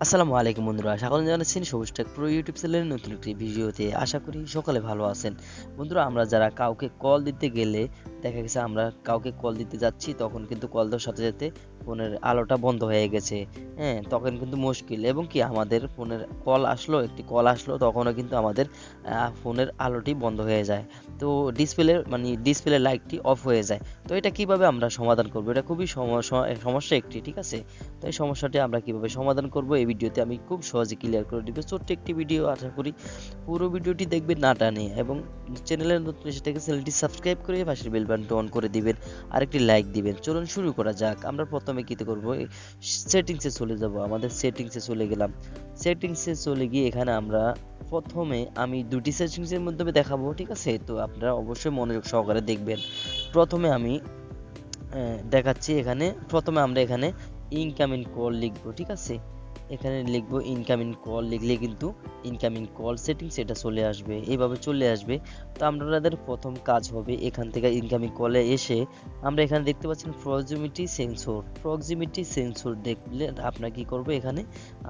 আসসালামু আলাইকুম বন্ধুরা, স্বাগত জানাচ্ছি সবুজ টেক প্রো ইউটিউব চ্যানেলের নতুন একটি ভিডিওতে। আশা করি সকলে ভালো আছেন। বন্ধুরা, আমরা যারা কাউকে কল দিতে গেলে দেখা গেছে আমরা কাউকে কল দিতে যাচ্ছি, তখন কিন্তু কল দেওয়ার সাথে সাথে ফোনের আলোটা বন্ধ হয়ে গেছে। হ্যাঁ, তখন কিন্তু মুশকিল, এবং কি আমাদের ফোনের একটি কল আসলো, তখনও কিন্তু আমাদের ফোনের আলোটি বন্ধ হয়ে যায়। তো ডিসপ্লে লাইটটি অফ হয়ে যায়। তো এটা কিভাবে আমরা সমাধান করবো? এটা খুবই সমস্যা একটি, ঠিক আছে। তো এই সমস্যাটি আমরা কিভাবে সমাধান করব, এই ভিডিওতে আমি খুব সহজে ক্লিয়ার করে দিব। ছোট্ট একটি ভিডিও, আশা করি পুরো ভিডিওটি দেখবেন না টানে, এবং চ্যানেলের নতুন এসে থেকে চ্যানেলটি সাবস্ক্রাইব করে পাশের বেল বাটনটি অন করে দিবেন, আর একটি লাইক দিবেন। চলুন শুরু করা যাক। আমরা প্রথমে কি করব, সেটিংসে চলে যাব। আমাদের সেটিংসে চলে গেলাম। সেটিংসে চলে গিয়ে এখানে আমরা প্রথমে আমি দুটি সেটিংসের মাধ্যমে দেখাবো, ঠিক আছে। তো আপনারা অবশ্যই মনোযোগ সহকারে দেখবেন। প্রথমে আমি দেখাচ্ছি। প্রথমে আমরা এখানে ইনকামিং কল লিখবো, ঠিক আছে। এখানে লিখবো ইনকামিং কল, লিখলে কিন্তু ইনকামিং কল সেটিংস এটা চলে আসবে, এইভাবে চলে আসবে। তো আমাদের প্রথম কাজ হবে, এখান থেকে ইনকামিং কলে এসে আমরা এখানে দেখতে পাচ্ছেন প্রক্সিমিটি সেন্সর দেখলে আপনার কি করবো, এখানে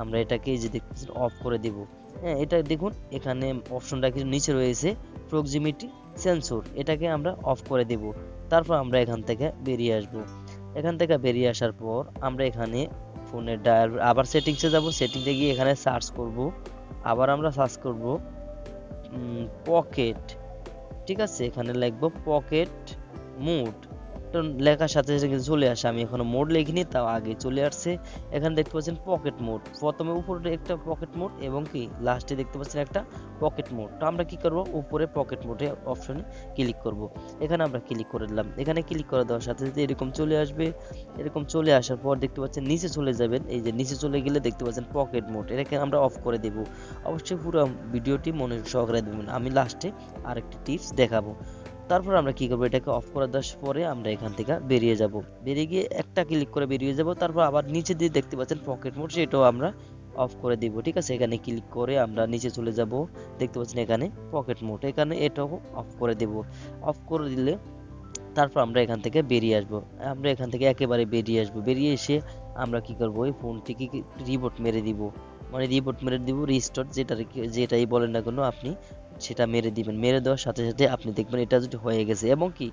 আমরা এটাকে এই যে দেখতে পাচ্ছেন অফ করে দেব। হ্যাঁ, এটা দেখুন এখানে অপশনটা কিন্তু নিচে রয়েছে, প্রক্সিমিটি সেন্সর, এটাকে আমরা অফ করে দেব। তারপর আমরা এখান থেকে বেরিয়ে আসব। এখান থেকে বেরিয়ে আসার পর আমরা এখানে ফোনের ডায়াল আবার সেটিংসে যাব। সেটিংসে গিয়ে এখানে সার্চ করব। আবার আমরা সার্চ করব পকেট, ঠিক আছে। এখানে লিখবো পকেট মোড। তো লেখার সাথে সাথে কিন্তু চলে আসে। আমি এখনো মোড লিখিনি, তাও আগে চলে আসছে। এখানে দেখতে পাচ্ছেন পকেট মোড, প্রথমে উপরে একটা পকেট মোড এবং কি লাস্টে দেখতে পাচ্ছেন একটা পকেট মোড। তো আমরা কি করব, উপরে পকেট মোডে অপশনে ক্লিক করব। এখানে আমরা ক্লিক করে দিলাম। এখানে ক্লিক করে দেওয়ার সাথে সাথে এরকম চলে আসবে। এরকম চলে আসার পর দেখতে পাচ্ছেন নিচে চলে যাবেন। এই যে নিচে চলে গেলে দেখতে পাচ্ছেন পকেট মোড, এটাকে আমরা অফ করে দেব। অবশ্যই পুরো ভিডিওটি মনোযোগ সহকারে দেবেন, আমি লাস্টে আরেকটি টিপস দেখাবো। তারপর আমরা কি করবো, এটাকে অফ করে দেওয়ার পরে আমরা এখান থেকে বেরিয়ে যাব। বেরিয়ে গিয়ে একটা ক্লিক করে বেরিয়ে যাব। তারপর আবার নিচে দিয়ে দেখতে পাচ্ছেন পকেট মোড, সেটাও আমরা অফ করে দিব, ঠিক আছে। এখানে ক্লিক করে আমরা নিচে চলে যাব। দেখতে পাচ্ছেন এখানে পকেট মোড, এখানে এটাও অফ করে দেব। অফ করে দিলে তারপর আমরা এখান থেকে বেরিয়ে আসব। আমরা এখান থেকে একেবারে বেরিয়ে আসব। বেরিয়ে এসে আমরা কি করব, ওই ফোনটিকে রিবোট মেরে দিব। রিবোট মেরে দিব, রিস্টোর যেটাই বলেন না কেন আপনি সেটা মেরে দিবেন। মেরে দেওয়ার সাথে সাথে আপনি দেখবেন এটা যদি হয়ে গেছে। এবং কি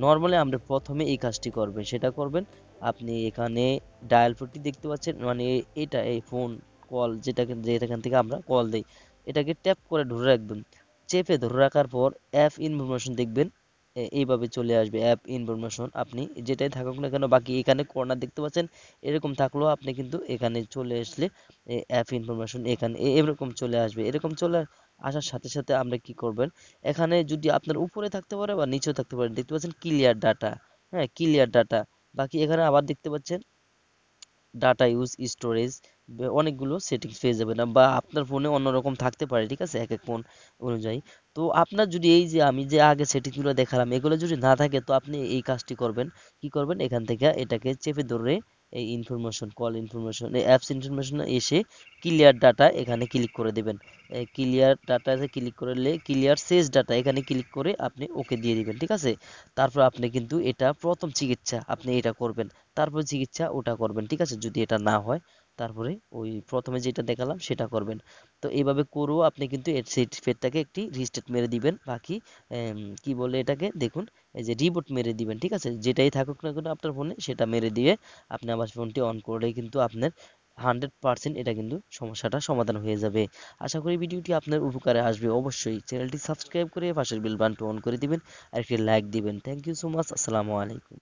নর্মালি আমরা প্রথমে এই কাজটি করবেন, সেটা করবেন আপনি এখানে ডায়াল ফোনটি দেখতে পাচ্ছেন, এটা এই ফোন কল যেখান থেকে আমরা কল দেই, এটাকে ট্যাপ করে ধরে রাখবেন। চেপে ধরে রাখার পর অ্যাপ ইনফরমেশন দেখবেন, এইভাবে চলে আসবে অ্যাপ ইনফরমেশন। আপনি যেটাই থাকুক না কেন, বাকি এখানে কর্নার দেখতে পাচ্ছেন এরকম থাকলেও আপনি কিন্তু এখানে চলে আসলে অ্যাপ ইনফরমেশন এখানে এরকম চলে আসবে। এরকম চলে আসার সাথে সাথে আমরা কি করবেন, এখানে যদি আপনার উপরে থাকতে পারে বা নিচেও থাকতে পারে, দেখতে পাচ্ছেন ক্লিয়ার ডাটা। হ্যাঁ, ক্লিয়ার ডাটা। বাকি এখানে আবার দেখতে পাচ্ছেন ডাটা ইউজ স্টোরেজ, অনেকগুলো সেটিংস পেয়ে যাবেন, বা আপনার ফোনে অন্যরকম থাকতে পারে, ঠিক আছে, এক এক ফোন অনুযায়ী। তো আপনার যদি এই যে আমি যে আগে সেটিংসগুলো দেখালাম এগুলো যদি না থাকে, তো আপনি এই কাজটি করবেন। কি করবেন, এখান থেকে এটাকে চেপে ধরে এই ইনফরমেশন কল ইনফরমেশন এই অ্যাপস ইনফরমেশন এসে ক্লিয়ার ডাটা এখানে ক্লিক করে দেবেন। ক্লিয়ার ডাটাতে ক্লিক করলে ক্লিয়ার সেজ ডাটা এখানে ক্লিক করে আপনি ওকে দিয়ে দিবেন, ঠিক আছে। তারপর আপনি কিন্তু এটা প্রথম চিকিৎসা আপনি এটা করবেন, তারপর চিকিৎসা ওটা করবেন, ঠিক আছে। যদি এটা না হয় তারপরে ওই প্রথমে যেটা দেখালাম সেটা করবেন। তো এইভাবে করেও আপনি কিন্তু এর সেই ফেরটাকে একটি রিস্টার্ট মেরে দিবেন। বাকি কি বলে এটাকে দেখুন, এই যে রিবুট মেরে দিবেন, ঠিক আছে। যেটাই থাকুক না কেন আপনার ফোনে সেটা মেরে দিয়ে আপনি আবার ফোনটি অন করলেই কিন্তু আপনার 100% এটা কিন্তু সমস্যাটা সমাধান হয়ে যাবে। আশা করি ভিডিওটি আপনার উপকারে আসবে। অবশ্যই চ্যানেলটি সাবস্ক্রাইব করে পাশের বেল বাটনটি অন করে দিবেন, আর একটি লাইক দিবেন। Thank you so much. আসসালামু আলাইকুম।